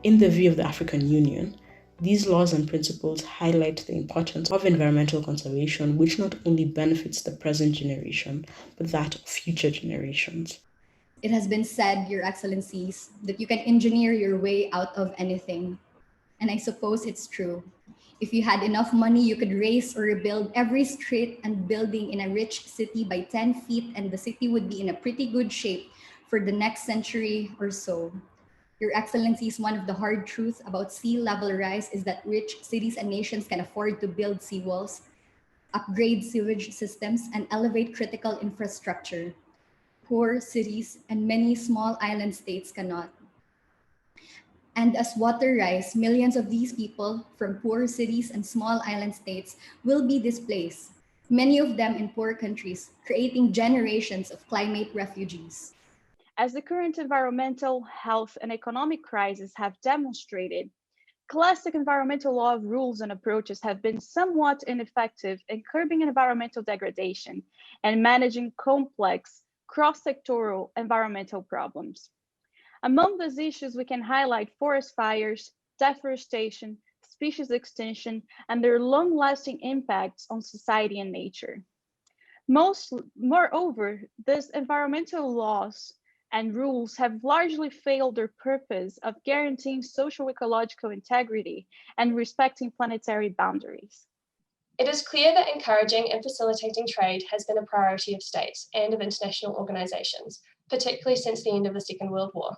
In the view of the African Union, these laws and principles highlight the importance of environmental conservation, which not only benefits the present generation, but that of future generations. It has been said, Your Excellencies, that you can engineer your way out of anything. And I suppose it's true. If you had enough money, you could raise or rebuild every street and building in a rich city by 10 feet, and the city would be in a pretty good shape for the next century or so. Your Excellencies, one of the hard truths about sea level rise is that rich cities and nations can afford to build seawalls, upgrade sewage systems, and elevate critical infrastructure. Poor cities and many small island states cannot. And as water rise, millions of these people from poor cities and small island states will be displaced, many of them in poor countries, creating generations of climate refugees. As the current environmental, health, and economic crises have demonstrated, classic environmental law rules and approaches have been somewhat ineffective in curbing environmental degradation and managing complex, cross-sectoral environmental problems. Among those issues, we can highlight forest fires, deforestation, species extinction, and their long-lasting impacts on society and nature. Moreover, these environmental laws and rules have largely failed their purpose of guaranteeing social ecological integrity and respecting planetary boundaries. It is clear that encouraging and facilitating trade has been a priority of states and of international organisations, particularly since the end of the Second World War.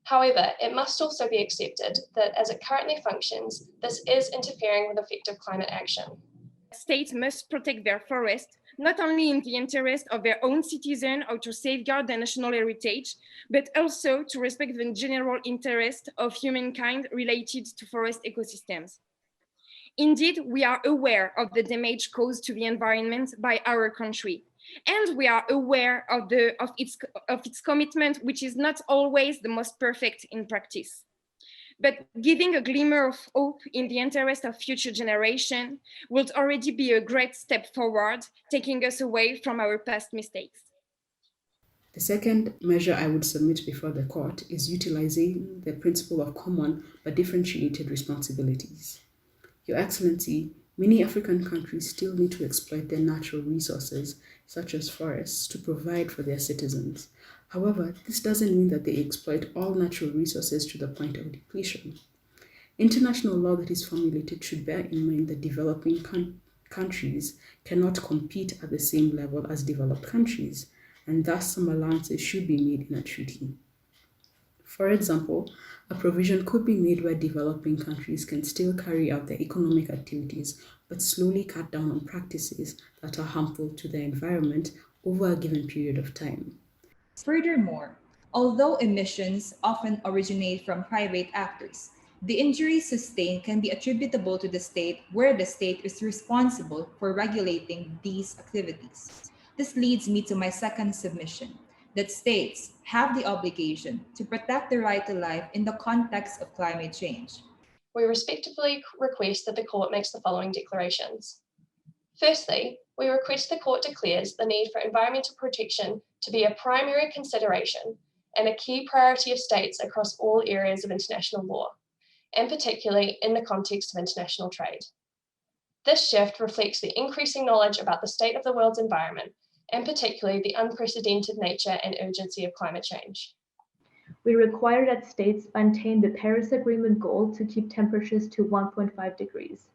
However, it must also be accepted that as it currently functions, this is interfering with effective climate action. States must protect their forests, not only in the interest of their own citizens or to safeguard their national heritage, but also to respect the general interest of humankind related to forest ecosystems. Indeed, we are aware of the damage caused to the environment by our country, and we are aware of its commitment, which is not always the most perfect in practice. But giving a glimmer of hope in the interest of future generations would already be a great step forward, taking us away from our past mistakes. The second measure I would submit before the court is utilizing the principle of common but differentiated responsibilities. Your Excellency, many African countries still need to exploit their natural resources, such as forests, to provide for their citizens. However, this doesn't mean that they exploit all natural resources to the point of depletion. International law that is formulated should bear in mind that developing countries cannot compete at the same level as developed countries, and thus some allowances should be made in a treaty. For example, a provision could be made where developing countries can still carry out their economic activities but slowly cut down on practices that are harmful to the environment over a given period of time. Furthermore, although emissions often originate from private actors, the injuries sustained can be attributable to the state where the state is responsible for regulating these activities. This leads me to my second submission, that states have the obligation to protect the right to life in the context of climate change. We respectfully request that the court makes the following declarations. Firstly, we request the court declares the need for environmental protection to be a primary consideration and a key priority of states across all areas of international law, and particularly in the context of international trade. This shift reflects the increasing knowledge about the state of the world's environment, and particularly the unprecedented nature and urgency of climate change. We require that states maintain the Paris Agreement goal to keep temperatures to 1.5 degrees.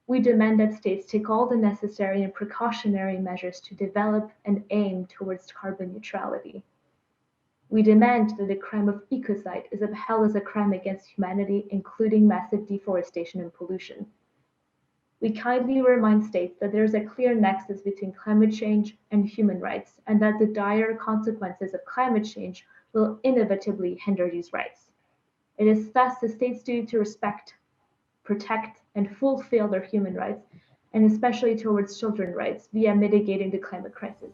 We demand that states take all the necessary and precautionary measures to develop and aim towards carbon neutrality. We demand that the crime of ecocide is upheld as a crime against humanity, including massive deforestation and pollution. We kindly remind states that there is a clear nexus between climate change and human rights, and that the dire consequences of climate change will inevitably hinder these rights. It is thus the state's duty to respect, protect, and fulfill their human rights, and especially towards children's rights via mitigating the climate crisis.